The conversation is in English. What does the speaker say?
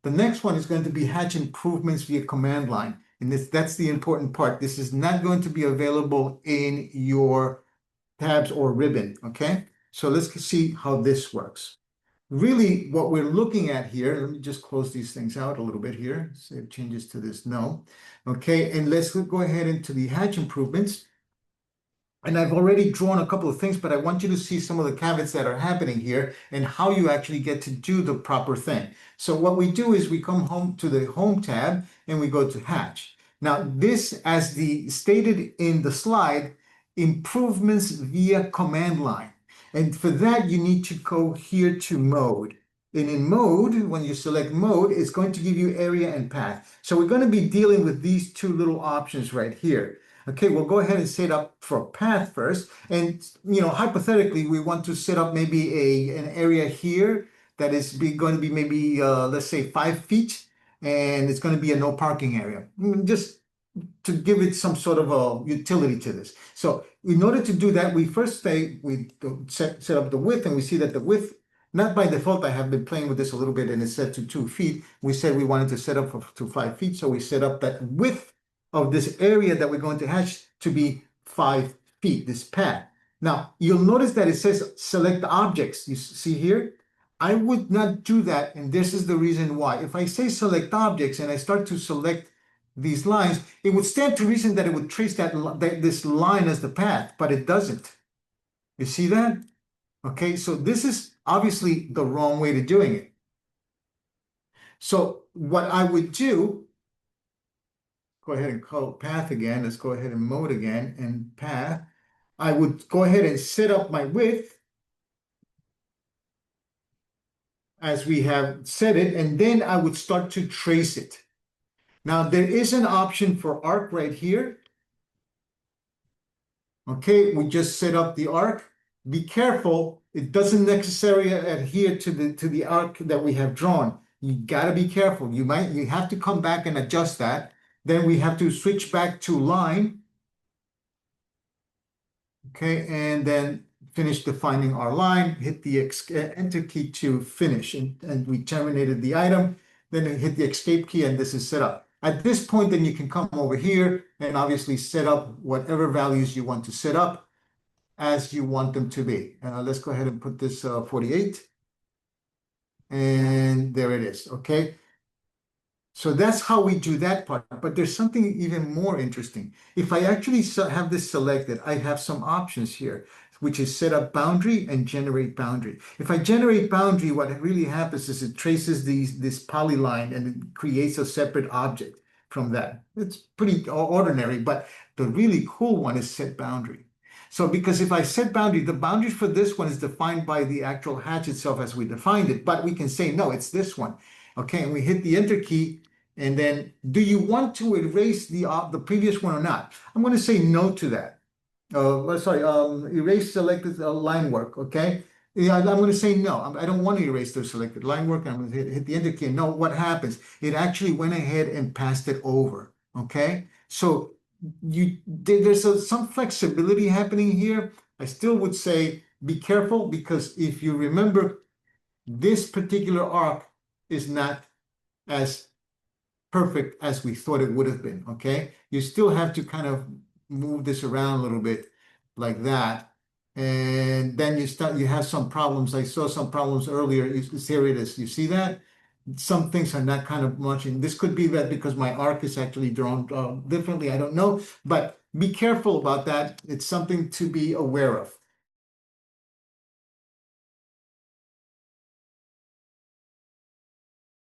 The next one is going to be hatch improvements via command line. And that's the important part. This is not going to be available in your tabs or ribbon, okay? So let's see how this works. Really, what we're looking at here, let me just close these things out a little bit here. Save changes to this, no. Okay, and let's go ahead into the hatch improvements. And I've already drawn a couple of things, but I want you to see some of the caveats that are happening here and how you actually get to do the proper thing. So what we do is we come home to the Home tab and we go to Hatch. Now this, as stated in the slide, improvements via command line. And for that, you need to go here to Mode. And in Mode, when you select Mode, it's going to give you area and path. So we're going to be dealing with these two little options right here. Okay, we'll go ahead and set up for a path first. And, hypothetically, we want to set up maybe an area here that is going to be maybe, let's say 5 feet, and it's going to be a no parking area. Just to give it some sort of a utility to this. So in order to do that, we first we set up the width, and we see that the width, not by default, I have been playing with this a little bit, and it's set to 2 feet. We said we wanted to set up to 5 feet, so we set up that width of this area that we're going to hatch to be 5 feet, this path. Now, you'll notice that it says select objects. You see here? I would not do that, and this is the reason why. If I say select objects and I start to select these lines, it would stand to reason that it would trace this line as the path, but it doesn't. You see that? Okay, so this is obviously the wrong way to doing it. So what I would do, go ahead and call it path again. Let's go ahead and mode again and path. I would go ahead and set up my width as we have set it, and then I would start to trace it. Now there is an option for arc right here. Okay, we just set up the arc. Be careful, it doesn't necessarily adhere to the arc that we have drawn. You gotta be careful. You have to come back and adjust that. Then we have to switch back to line. Okay, and then finish defining our line, hit the enter key to finish, and we terminated the item. Then hit the escape key, and this is set up. At this point, then you can come over here and obviously set up whatever values you want to set up as you want them to be. Let's go ahead and put this 48. And there it is, okay? So that's how we do that part. But there's something even more interesting. If I actually have this selected, I have some options here, which is set up boundary and generate boundary. If I generate boundary, what really happens is it traces this polyline and it creates a separate object from that. It's pretty ordinary, but the really cool one is set boundary. So because if I set boundary, the boundary for this one is defined by the actual hatch itself as we defined it, but we can say, no, it's this one. Okay, and we hit the enter key, and then do you want to erase the previous one or not? I'm going to say no to that. Erase selected line work, okay? Yeah, I'm going to say no. I don't want to erase the selected line work. I'm going to hit the enter key. No, what happens? It actually went ahead and passed it over, okay? So there's some flexibility happening here. I still would say be careful, because if you remember, this particular arc is not as perfect as we thought it would have been, okay? You still have to kind of move this around a little bit like that. And then you have some problems. I saw some problems earlier. Here it is. You see that? Some things are not kind of matching. This could be that because my arc is actually drawn differently. I don't know. But be careful about that. It's something to be aware of.